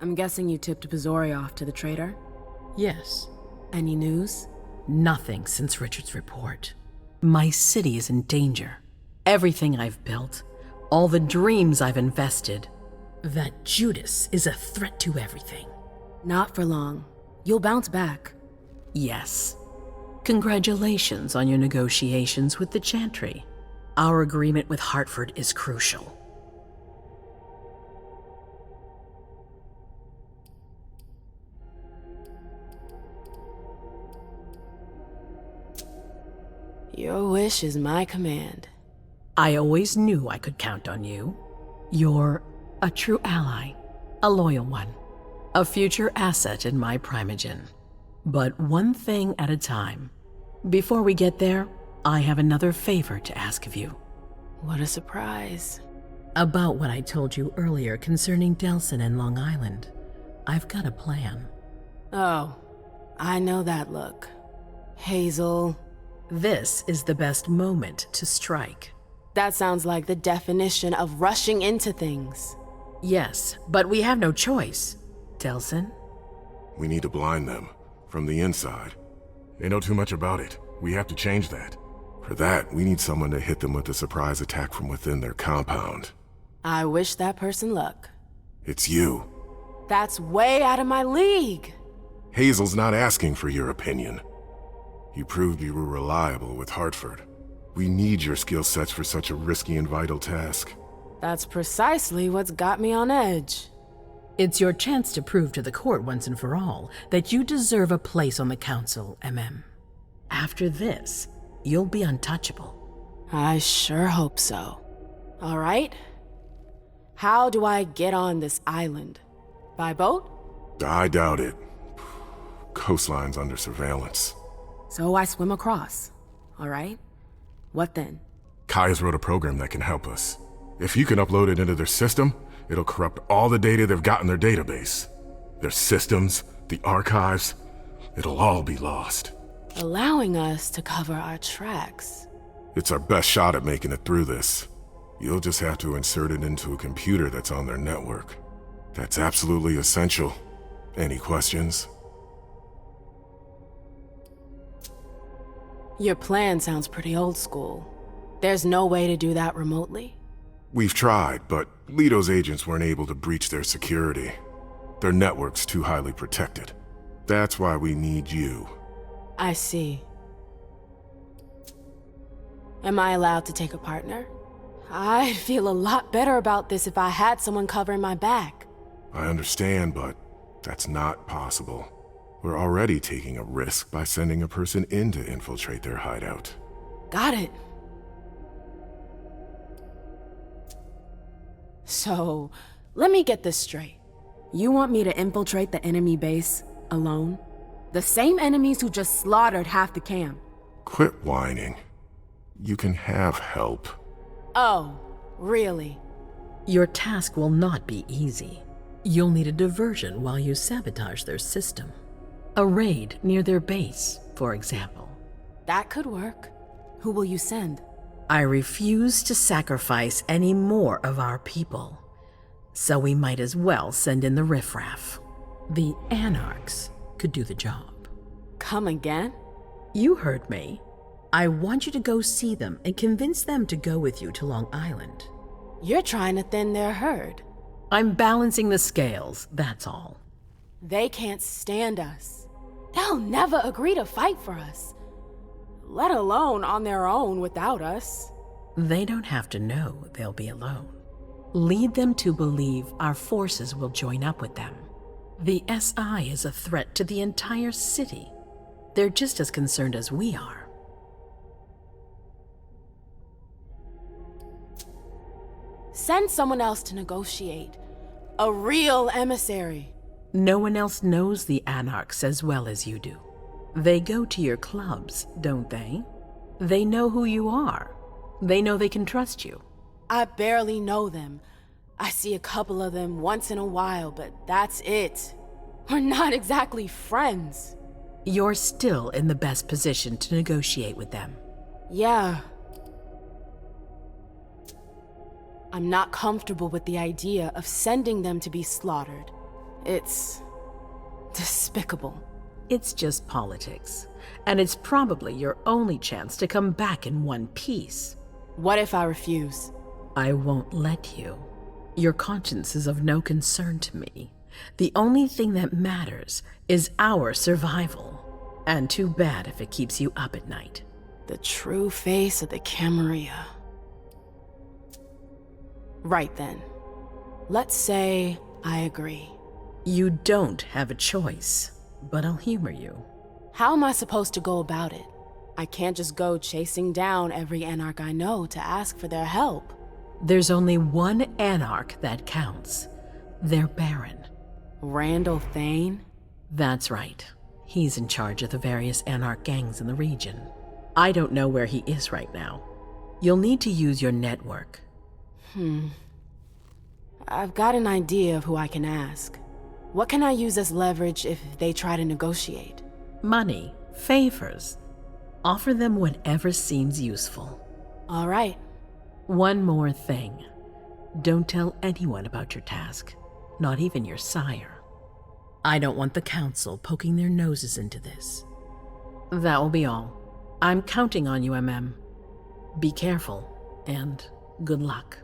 I'm guessing you tipped Bizori off to the traitor? Yes. Any news? Nothing since Richard's report. My city is in danger. Everything I've built, all the dreams I've invested. That Judas is a threat to everything. Not for long. You'll bounce back. Yes. Congratulations on your negotiations with the Chantry. Our agreement with Hartford is crucial. Your wish is my command. I always knew I could count on you. You're a true ally, a loyal one, a future asset in my Primogen. But one thing at a time. Before we get there, I have another favor to ask of you. What a surprise. About what I told you earlier concerning Delson and Long Island. I've got a plan. Oh, I know that look. Hazel. This is the best moment to strike. That sounds like the definition of rushing into things. Yes, but we have no choice. Delson? We need to blind them, from the inside. They know too much about it. We have to change that. For that, we need someone to hit them with a surprise attack from within their compound. I wish that person luck. It's you. That's way out of my league. Hazel's not asking for your opinion. You proved you were reliable with Hartford. We need your skill sets for such a risky and vital task. That's precisely what's got me on edge. It's your chance to prove to the court once and for all that you deserve a place on the council, MM. After this, you'll be untouchable. I sure hope so. All right. How do I get on this island? By boat? I doubt it. Coastline's under surveillance. So I swim across. All right. What then? Kaya's wrote a program that can help us. If you can upload it into their system, it'll corrupt all the data they've got in their database. Their systems, the archives, it'll all be lost. Allowing us to cover our tracks. It's our best shot at making it through this. You'll just have to insert it into a computer that's on their network. That's absolutely essential. Any questions? Your plan sounds pretty old school. There's no way to do that remotely? We've tried, but Leto's agents weren't able to breach their security. Their network's too highly protected. That's why we need you. I see. Am I allowed to take a partner? I'd feel a lot better about this if I had someone covering my back. I understand, but that's not possible. We're already taking a risk by sending a person in to infiltrate their hideout. Got it. So, let me get this straight. You want me to infiltrate the enemy base alone? The same enemies who just slaughtered half the camp. Quit whining. You can have help. Oh, really? Your task will not be easy. You'll need a diversion while you sabotage their system. A raid near their base, for example. That could work. Who will you send? I refuse to sacrifice any more of our people, so we might as well send in the riffraff. The Anarchs could do the job. Come again? You heard me. I want you to go see them and convince them to go with you to Long Island. You're trying to thin their herd. I'm balancing the scales, that's all. They can't stand us. They'll never agree to fight for us, let alone on their own without us. They don't have to know they'll be alone. Lead them to believe our forces will join up with them. The SI is a threat to the entire city. They're just as concerned as we are. Send someone else to negotiate. A real emissary. No one else knows the Anarchs as well as you do. They go to your clubs, don't they? They know who you are. They know they can trust you. I barely know them. I see a couple of them once in a while, but that's it. We're not exactly friends. You're still in the best position to negotiate with them. Yeah. I'm not comfortable with the idea of sending them to be slaughtered. It's despicable. It's just politics, and it's probably your only chance to come back in one piece. What if I refuse? I won't let you. Your conscience is of no concern to me. The only thing that matters is our survival. And too bad if it keeps you up at night. The true face of the Camarilla. Right then. Let's say I agree. You don't have a choice, but I'll humor you. How am I supposed to go about it? I can't just go chasing down every Anarch I know to ask for their help. There's only one Anarch that counts. Their Baron. Randall Thane? That's right. He's in charge of the various Anarch gangs in the region. I don't know where he is right now. You'll need to use your network. I've got an idea of who I can ask. What can I use as leverage if they try to negotiate? Money, favors. Offer them whatever seems useful. All right. One more thing. Don't tell anyone about your task, not even your sire. I don't want the Council poking their noses into this. That will be all. I'm counting on you, MM. Be careful, and good luck.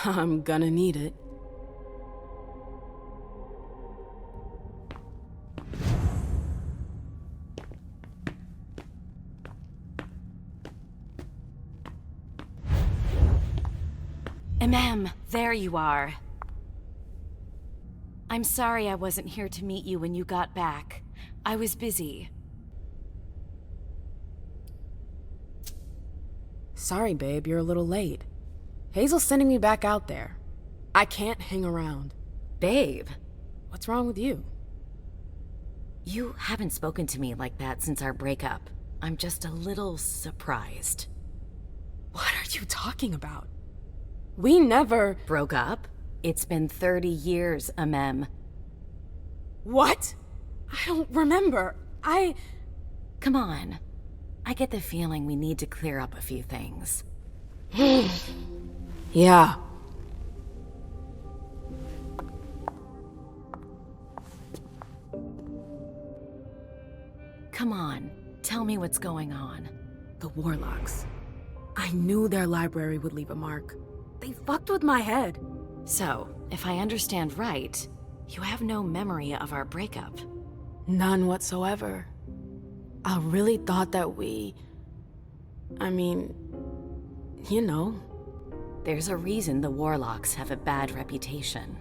I'm gonna need it. There you are. I'm sorry I wasn't here to meet you when you got back. I was busy. Sorry, babe, you're a little late. Hazel's sending me back out there. I can't hang around. Babe, What's wrong with you? you haven't spoken to me like that since our breakup. I'm just a little surprised. What are you talking about? We never... Broke up? It's been 30 years, Amem. What? I don't remember. Come on. I get the feeling we need to clear up a few things. Yeah. Come on, tell me what's going on. The Warlocks. I knew their library would leave a mark. They fucked with my head. So, if I understand right, you have no memory of our breakup. None whatsoever. I really thought that we... I mean... you know. There's a reason the Warlocks have a bad reputation.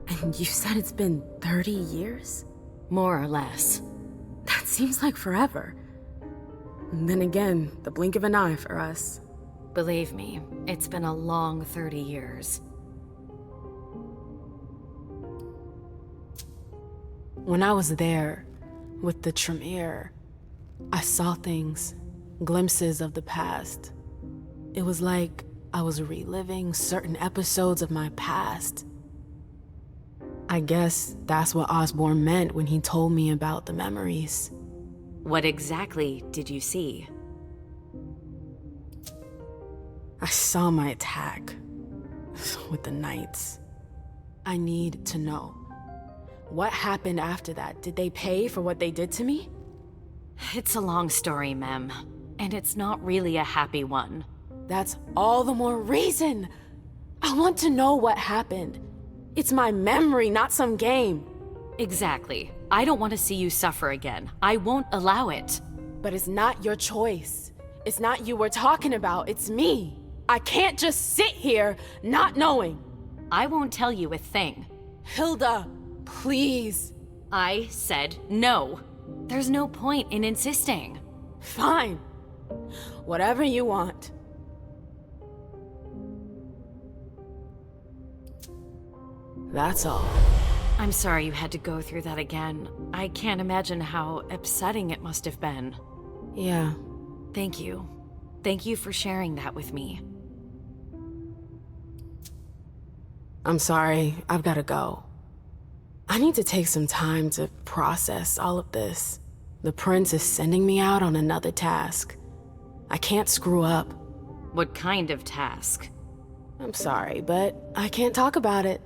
And you said it's been 30 years? More or less. That seems like forever. And then again, the blink of an eye for us. Believe me, it's been a long 30 years. When I was there, with the Tremere, I saw things, glimpses of the past. It was like I was reliving certain episodes of my past. I guess that's what Osborne meant when he told me about the memories. What exactly did you see? I saw my attack with the Knights. I need to know. What happened after that? Did they pay for what they did to me? It's a long story, Mem. And it's not really a happy one. That's all the more reason. I want to know what happened. It's my memory, not some game. Exactly. I don't want to see you suffer again. I won't allow it. But it's not your choice. It's not you we're talking about, it's me. I can't just sit here not knowing. I won't tell you a thing. Hilda, please. I said no. There's no point in insisting. Fine. Whatever you want. That's all. I'm sorry you had to go through that again. I can't imagine how upsetting it must have been. Yeah. Thank you. Thank you for sharing that with me. I'm sorry, I've gotta go. I need to take some time to process all of this. The prince is sending me out on another task. I can't screw up. What kind of task? I'm sorry, but I can't talk about it.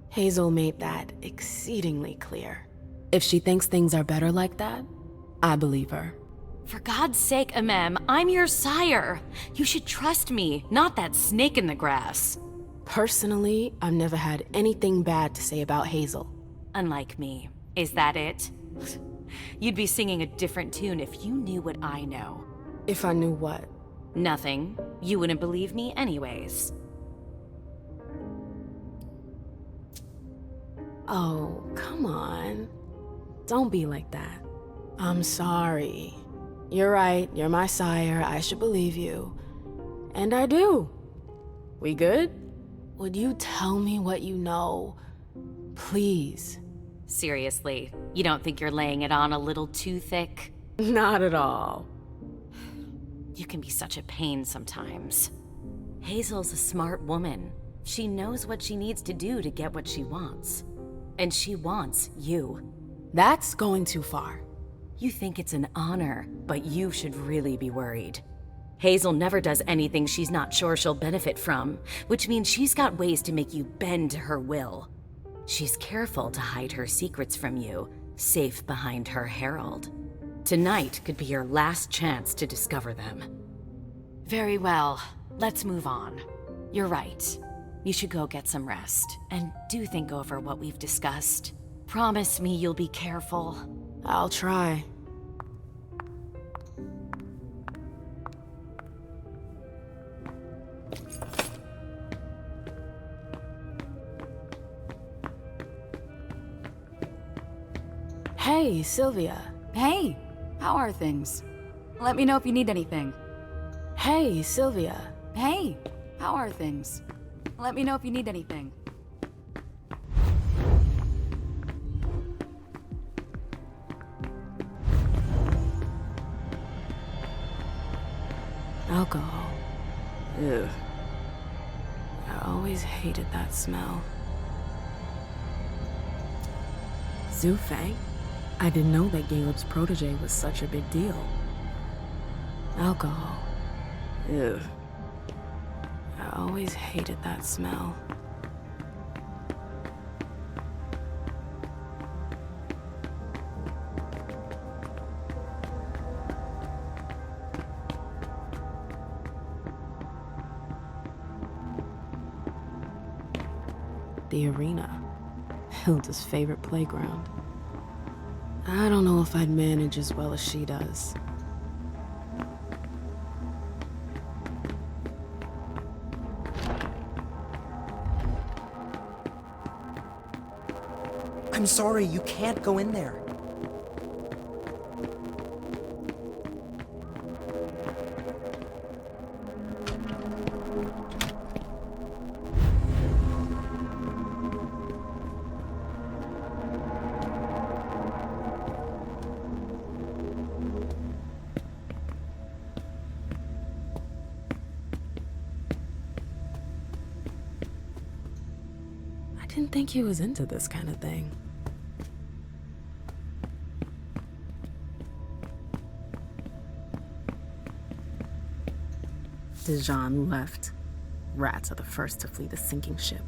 Hazel made that exceedingly clear. If she thinks things are better like that, I believe her. For God's sake, Amem, I'm your sire. You should trust me, not that snake in the grass. Personally, I've never had anything bad to say about Hazel. Unlike me. Is that it? You'd be singing a different tune if you knew what I know. If I knew what? Nothing. You wouldn't believe me anyways. Oh, come on. Don't be like that. I'm sorry. You're right, you're my sire, I should believe you. And I do. We good? Would you tell me what you know? Please. Seriously, you don't think you're laying it on a little too thick? Not at all. You can be such a pain sometimes. Hazel's a smart woman. She knows what she needs to do to get what she wants. And she wants you. That's going too far. You think it's an honor, but you should really be worried. Hazel never does anything she's not sure she'll benefit from, which means she's got ways to make you bend to her will. She's careful to hide her secrets from you, safe behind her herald. Tonight could be your last chance to discover them. Very well, let's move on. You're right. You should go get some rest, and do think over what we've discussed. Promise me you'll be careful. I'll try. Hey, Sylvia. Hey, how are things? Let me know if you need anything. Hey, Sylvia. Hey, how are things? Let me know if you need anything. Alcohol. Ugh. I always hated that smell. Zufang? I didn't know that Caleb's protege was such a big deal. Alcohol. Ugh. I always hated that smell. The arena. Hilda's favorite playground. I don't know if I'd manage as well as she does. I'm sorry, you can't go in there. I didn't think he was into this kind of thing. Dijon left. Rats are the first to flee the sinking ship.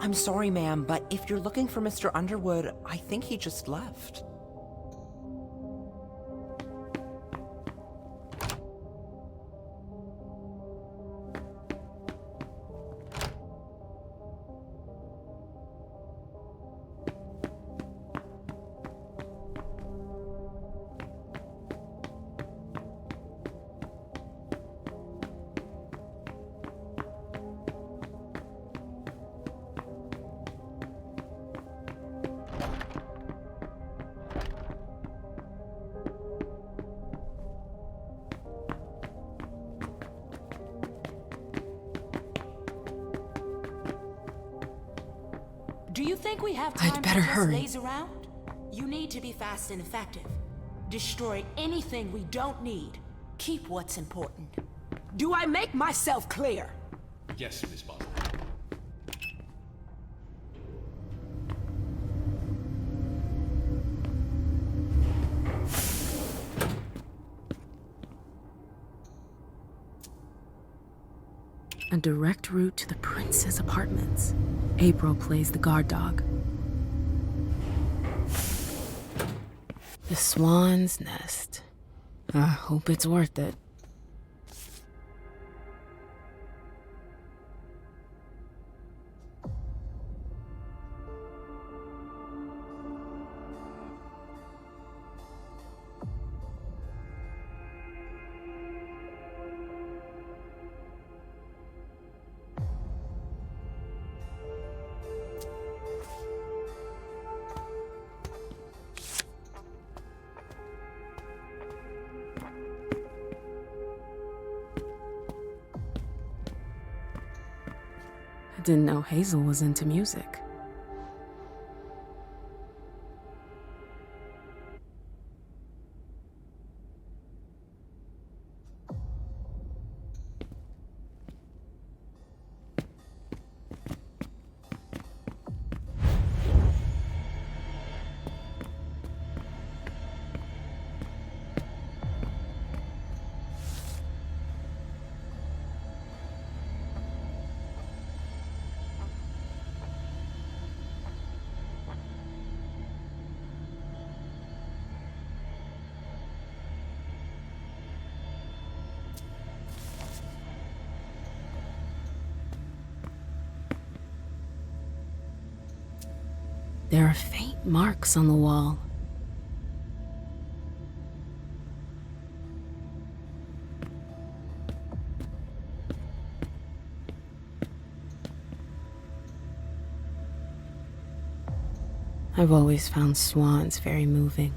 I'm sorry, ma'am, but if you're looking for Mr. Underwood, I think he just left. Do you think we have time I'd better to just hurry. laze around? You need to be fast and effective. Destroy anything we don't need. Keep what's important. Do I make myself clear? Yes, Miss Bond. A direct route to the prince's apartments. April plays the guard dog. The swan's nest. I hope it's worth it. I didn't know Hazel was into music. There are faint marks on the wall. I've always found swans very moving.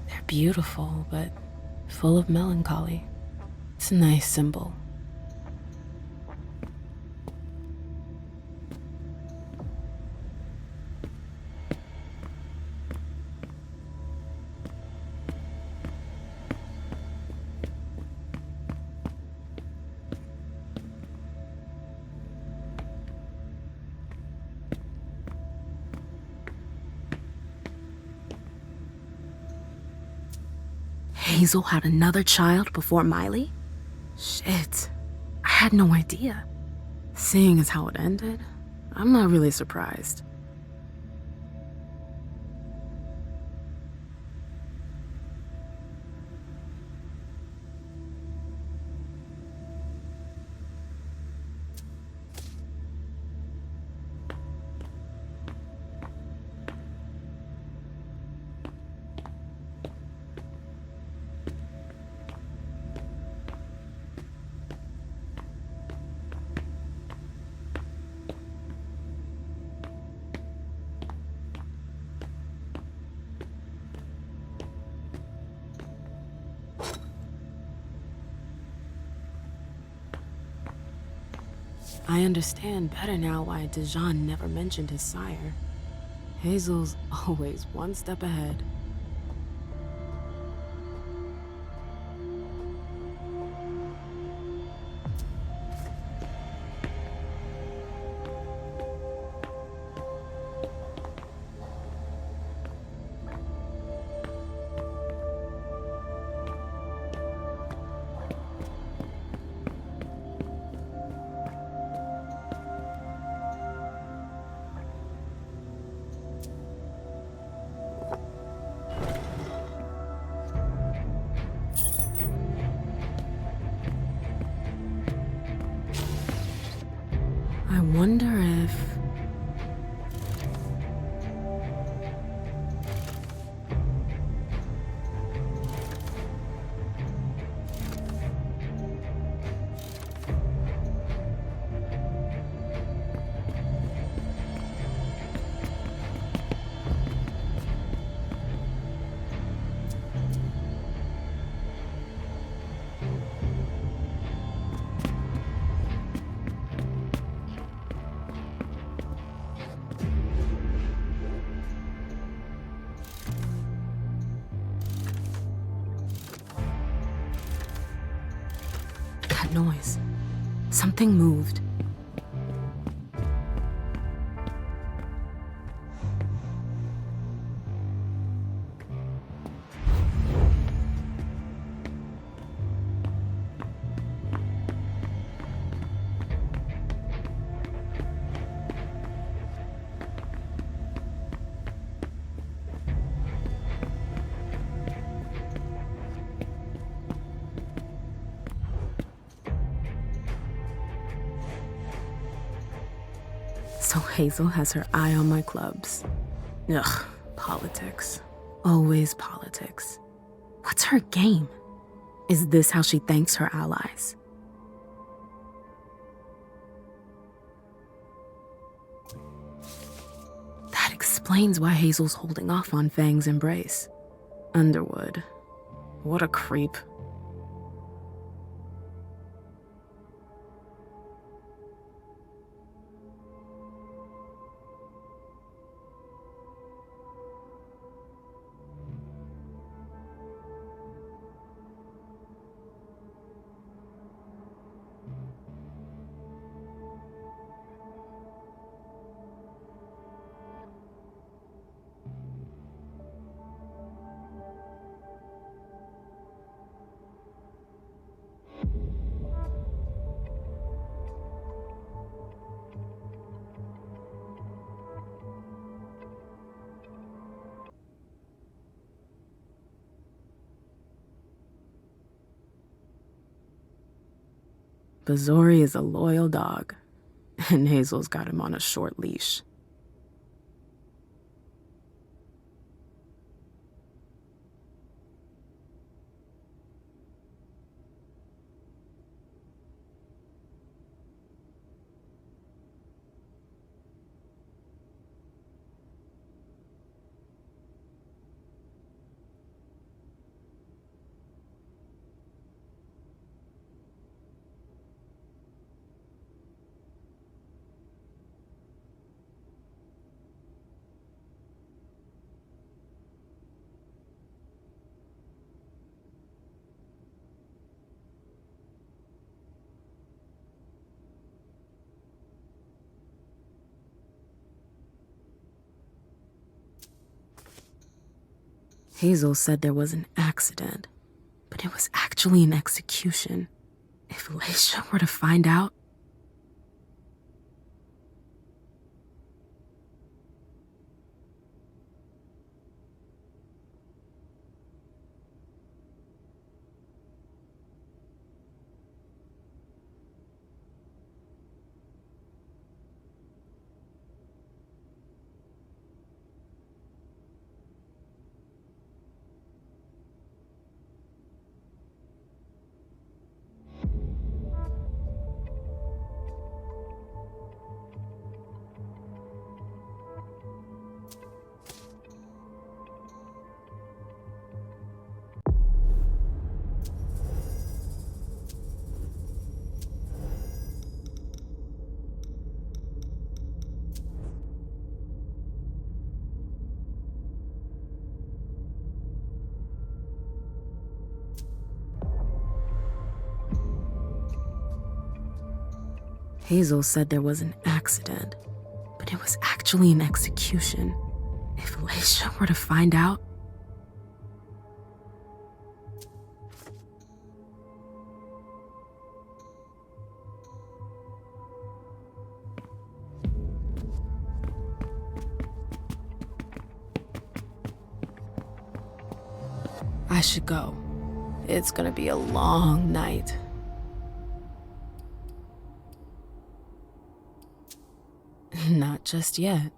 They're beautiful, but full of melancholy. It's a nice symbol. Hazel had another child before Miley? Shit, I had no idea. Seeing as how it ended, I'm not really surprised. I understand better now why Dijon never mentioned his sire. Hazel's always one step ahead. wonder if... That noise. Something moved. So Hazel has her eye on my clubs. Ugh, politics. Always politics. What's her game? Is this how she thanks her allies? That explains why Hazel's holding off on Fang's embrace. Underwood. What a creep. Bazori is a loyal dog, and Hazel's got him on a short leash. Hazel said there was an accident, but it was actually an execution. If Leisha were to find out... Hazel said there was an accident, but it was actually an execution. If Leisha were to find out... I should go. It's gonna be a long night. Not just yet.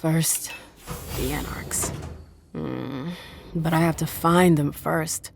First, the Anarchs. But I have to find them first.